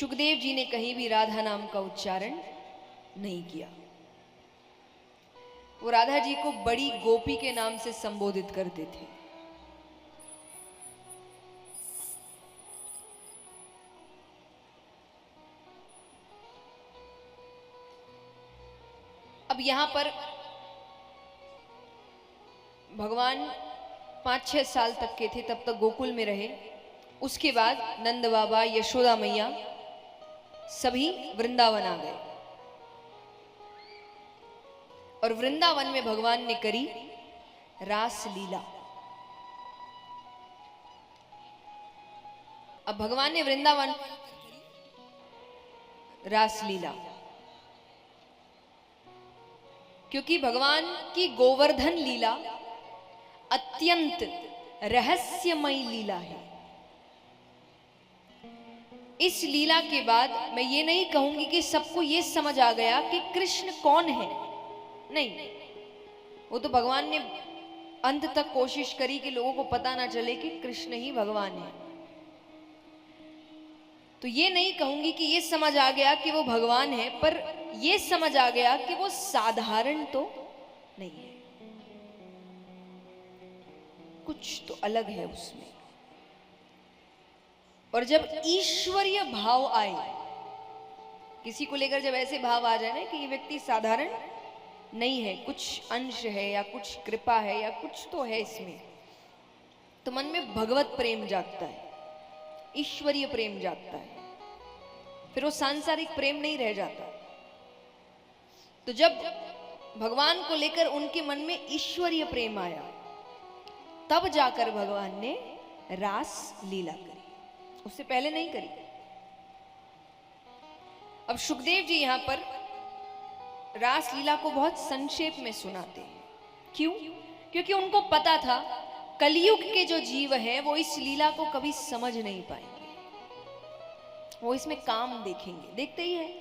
सुखदेव जी ने कहीं भी राधा नाम का उच्चारण नहीं किया। वो राधा जी को बड़ी गोपी के नाम से संबोधित करते थे। अब यहां पर भगवान 5-6 साल तक के थे, तब तक गोकुल में रहे। उसके बाद नंद बाबा, यशोदा मैया सभी वृंदावन आ गए और वृंदावन में भगवान ने करी रास लीला। अब भगवान ने वृंदावन रास लीला, क्योंकि भगवान की गोवर्धन लीला अत्यंत रहस्यमयी लीला है। इस लीला के बाद मैं ये नहीं कहूंगी कि सबको ये समझ आ गया कि कृष्ण कौन है, नहीं, वो तो भगवान ने अंत तक कोशिश करी कि लोगों को पता ना चले कि कृष्ण ही भगवान है। तो ये नहीं कहूंगी कि ये समझ आ गया कि वो भगवान है, पर ये समझ आ गया कि वो साधारण तो नहीं है, कुछ तो अलग है उसमें। और जब ईश्वरीय भाव आए, किसी को लेकर जब ऐसे भाव आ जाए ना कि ये व्यक्ति साधारण नहीं है, कुछ अंश है या कुछ कृपा है या कुछ तो है इसमें, तो मन में भगवत प्रेम जागता है, ईश्वरीय प्रेम जागता है, फिर वो सांसारिक प्रेम नहीं रह जाता। तो जब भगवान को लेकर उनके मन में ईश्वरीय प्रेम आया, तब जाकर भगवान ने रास लीला करी, उससे पहले नहीं करी। अब सुखदेव जी यहां पर रास लीला को बहुत संक्षेप में सुनाते हैं। क्यों? क्योंकि उनको पता था कलयुग के जो जीव हैं वो इस लीला को कभी समझ नहीं पाएंगे, वो इसमें काम देखेंगे, देखते ही है।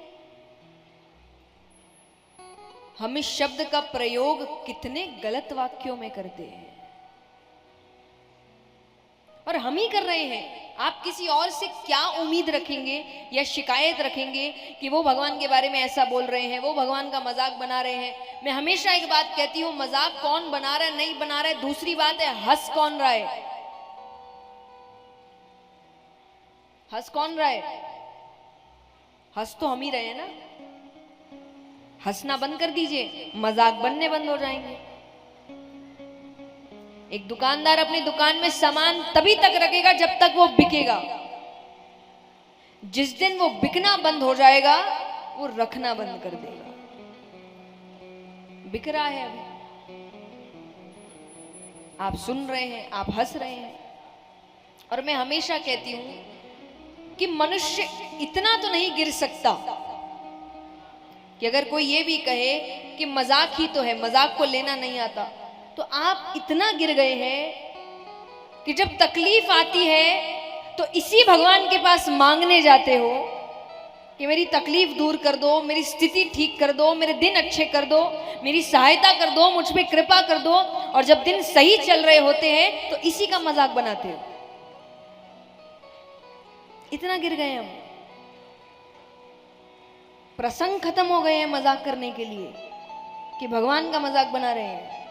हम इस शब्द का प्रयोग कितने गलत वाक्यों में करते हैं, और हम ही कर रहे हैं। आप किसी और से क्या उम्मीद रखेंगे या शिकायत रखेंगे कि वो भगवान के बारे में ऐसा बोल रहे हैं, वो भगवान का मजाक बना रहे हैं। मैं हमेशा एक बात कहती हूं, मजाक कौन बना रहा है नहीं बना रहा है दूसरी बात है, हंस कौन रहा है, हंस कौन रहा है? हंस तो हम ही रहे हैं ना। हंसना बंद कर दीजिए, मजाक बनने बंद हो जाएंगे। एक दुकानदार अपनी दुकान में सामान तभी तक रखेगा जब तक वो बिकेगा। जिस दिन वो बिकना बंद हो जाएगा वो रखना बंद कर देगा। बिक रहा है अभी, आप सुन रहे हैं, आप हंस रहे हैं। और मैं हमेशा कहती हूं कि मनुष्य इतना तो नहीं गिर सकता कि अगर कोई ये भी कहे कि मजाक ही तो है, मजाक को लेना नहीं आता, तो आप इतना गिर गए हैं कि जब तकलीफ आती है तो इसी भगवान के पास मांगने जाते हो कि मेरी तकलीफ दूर कर दो, मेरी स्थिति ठीक कर दो, मेरे दिन अच्छे कर दो, मेरी सहायता कर दो, मुझ पे कृपा कर दो। और जब दिन सही चल रहे होते हैं तो इसी का मजाक बनाते हो। इतना गिर गए हम, प्रसंग खत्म हो गए हैं मजाक करने के लिए कि भगवान का मजाक बना रहे हैं।